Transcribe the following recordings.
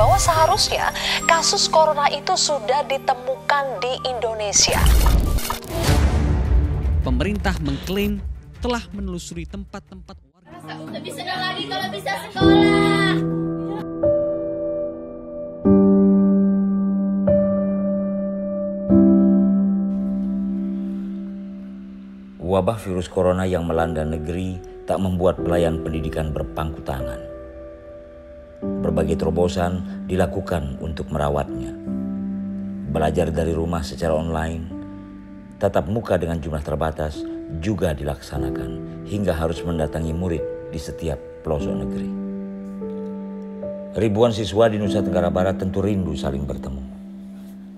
bahwa seharusnya kasus corona itu sudah ditemukan di Indonesia. Pemerintah mengklaim telah menelusuri tempat-tempat warga. Lebih senang lagi kalau bisa sekolah. Wabah virus corona yang melanda negeri tak membuat pelayan pendidikan berpangku tangan. Berbagai terobosan dilakukan untuk merawatnya. Belajar dari rumah secara online, tatap muka dengan jumlah terbatas juga dilaksanakan hingga harus mendatangi murid di setiap pelosok negeri. Ribuan siswa di Nusa Tenggara Barat tentu rindu saling bertemu.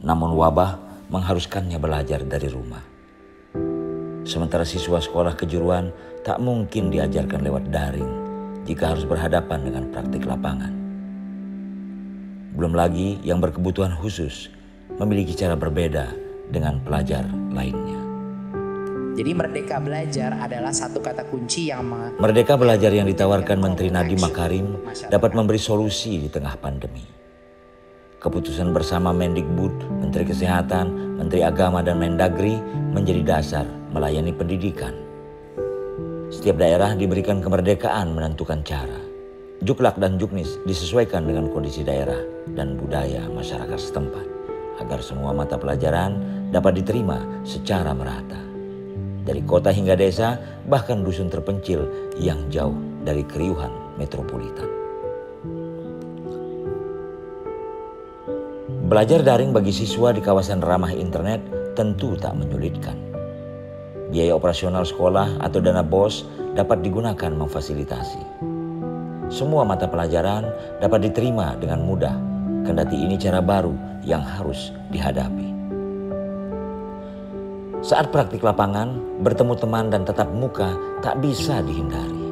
Namun wabah mengharuskannya belajar dari rumah. Sementara siswa sekolah kejuruan tak mungkin diajarkan lewat daring jika harus berhadapan dengan praktik lapangan. Belum lagi yang berkebutuhan khusus memiliki cara berbeda dengan pelajar lainnya. Jadi Merdeka Belajar adalah satu kata kunci yang Merdeka Belajar yang ditawarkan Menteri Nadiem Makarim dapat memberi solusi di tengah pandemi. Keputusan bersama Mendikbud, Menteri Kesehatan, Menteri Agama dan Mendagri menjadi dasar melayani pendidikan. Setiap daerah diberikan kemerdekaan menentukan cara. Juklak dan juknis disesuaikan dengan kondisi daerah dan budaya masyarakat setempat agar semua mata pelajaran dapat diterima secara merata. Dari kota hingga desa, bahkan dusun terpencil yang jauh dari keriuhan metropolitan. Belajar daring bagi siswa di kawasan ramah internet tentu tak menyulitkan. Biaya operasional sekolah atau dana BOS dapat digunakan memfasilitasi. Semua mata pelajaran dapat diterima dengan mudah, kendati ini cara baru yang harus dihadapi. Saat praktik lapangan, bertemu teman dan tatap muka tak bisa dihindari.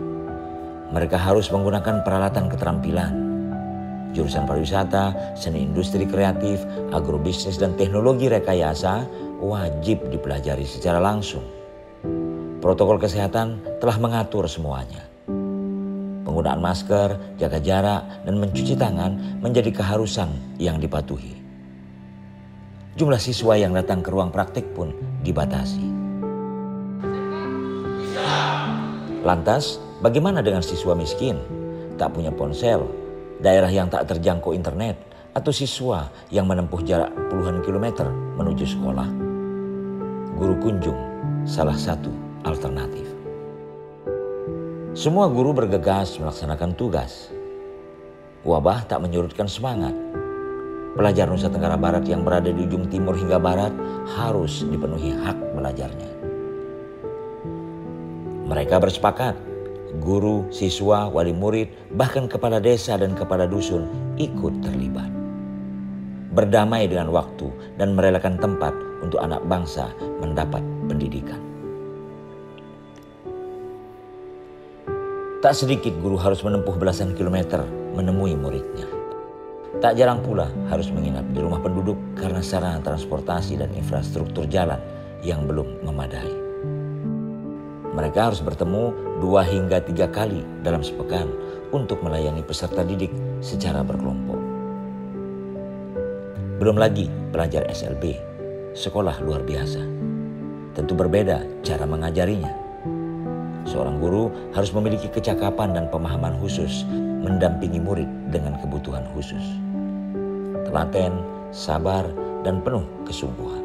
Mereka harus menggunakan peralatan keterampilan. Jurusan pariwisata, seni industri kreatif, agrobisnis dan teknologi rekayasa wajib dipelajari secara langsung. Protokol kesehatan telah mengatur semuanya. Penggunaan masker, jaga jarak, dan mencuci tangan menjadi keharusan yang dipatuhi. Jumlah siswa yang datang ke ruang praktik pun dibatasi. Lantas, bagaimana dengan siswa miskin, tak punya ponsel, daerah yang tak terjangkau internet, atau siswa yang menempuh jarak puluhan kilometer menuju sekolah? Guru kunjung, salah satu alternatif. Semua guru bergegas melaksanakan tugas. Wabah tak menyurutkan semangat. Pelajar Nusa Tenggara Barat yang berada di ujung timur hingga barat harus dipenuhi hak belajarnya. Mereka bersepakat, guru, siswa, wali murid, bahkan kepala desa dan kepala dusun ikut terlibat. Berdamai dengan waktu dan merelakan tempat untuk anak bangsa mendapat pendidikan. Tak sedikit guru harus menempuh belasan kilometer menemui muridnya. Tak jarang pula harus menginap di rumah penduduk karena sarana transportasi dan infrastruktur jalan yang belum memadai. Mereka harus bertemu 2 hingga 3 kali dalam sepekan untuk melayani peserta didik secara berkelompok. Belum lagi pelajar SLB, sekolah luar biasa. Tentu berbeda cara mengajarinya. Seorang guru harus memiliki kecakapan dan pemahaman khusus mendampingi murid dengan kebutuhan khusus. Telaten, sabar, dan penuh kesungguhan.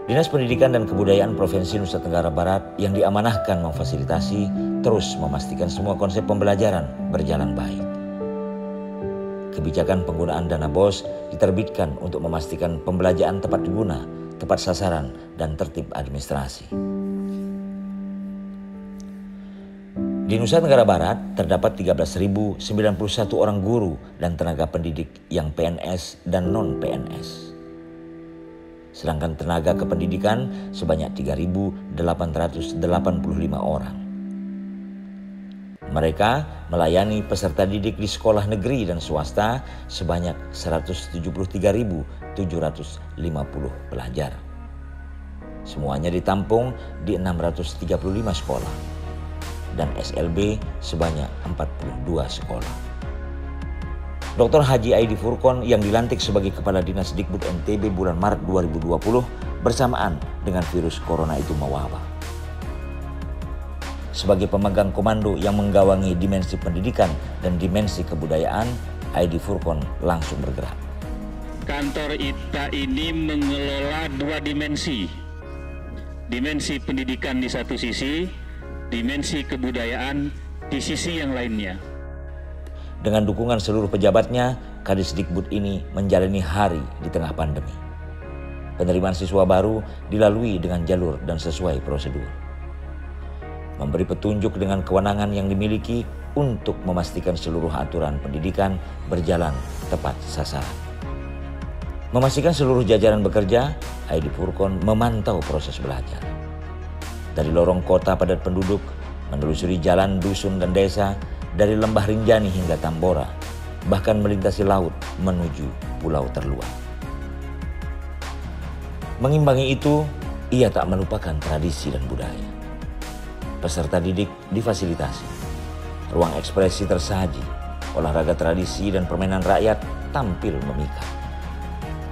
Dinas Pendidikan dan Kebudayaan Provinsi Nusa Tenggara Barat yang diamanahkan memfasilitasi terus memastikan semua konsep pembelajaran berjalan baik. Kebijakan penggunaan dana BOS diterbitkan untuk memastikan pembelajaran tepat guna, tepat sasaran, dan tertib administrasi. Di Nusa Tenggara Barat terdapat 13.091 orang guru dan tenaga pendidik yang PNS dan non-PNS. Sedangkan tenaga kependidikan sebanyak 3.885 orang. Mereka melayani peserta didik di sekolah negeri dan swasta sebanyak 173.750 pelajar. Semuanya ditampung di 635 sekolah. Dan SLB sebanyak 42 sekolah. Dr. Haji Aidi Furqon yang dilantik sebagai Kepala Dinas Dikbud NTB bulan Maret 2020 bersamaan dengan virus corona itu mewabah. Sebagai pemegang komando yang menggawangi dimensi pendidikan dan dimensi kebudayaan, Aidi Furqon langsung bergerak. Kantor ITA ini mengelola dua dimensi. Dimensi pendidikan di satu sisi, dimensi kebudayaan di sisi yang lainnya. Dengan dukungan seluruh pejabatnya, Kadisdikbud ini menjalani hari di tengah pandemi. Penerimaan siswa baru dilalui dengan jalur dan sesuai prosedur. Memberi petunjuk dengan kewenangan yang dimiliki untuk memastikan seluruh aturan pendidikan berjalan tepat sasaran. Memastikan seluruh jajaran bekerja, Aidi Furqon memantau proses belajar. Dari lorong kota padat penduduk, menelusuri jalan dusun dan desa, dari lembah Rinjani hingga Tambora, bahkan melintasi laut menuju pulau terluar. Mengimbangi itu, ia tak melupakan tradisi dan budaya. Peserta didik difasilitasi, ruang ekspresi tersaji, olahraga tradisi dan permainan rakyat tampil memikat.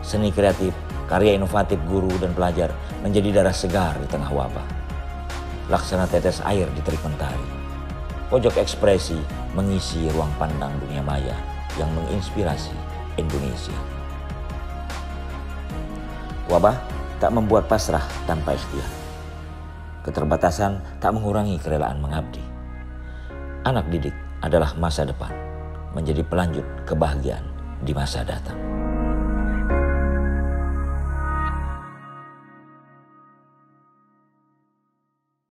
Seni kreatif, karya inovatif guru dan pelajar menjadi darah segar di tengah wabah. Laksana tetes air di terik mentari. Pojok ekspresi mengisi ruang pandang dunia maya yang menginspirasi Indonesia. Wabah tak membuat pasrah tanpa ikhtiar. Keterbatasan tak mengurangi kerelaan mengabdi. Anak didik adalah masa depan, menjadi pelanjut kebahagiaan di masa datang.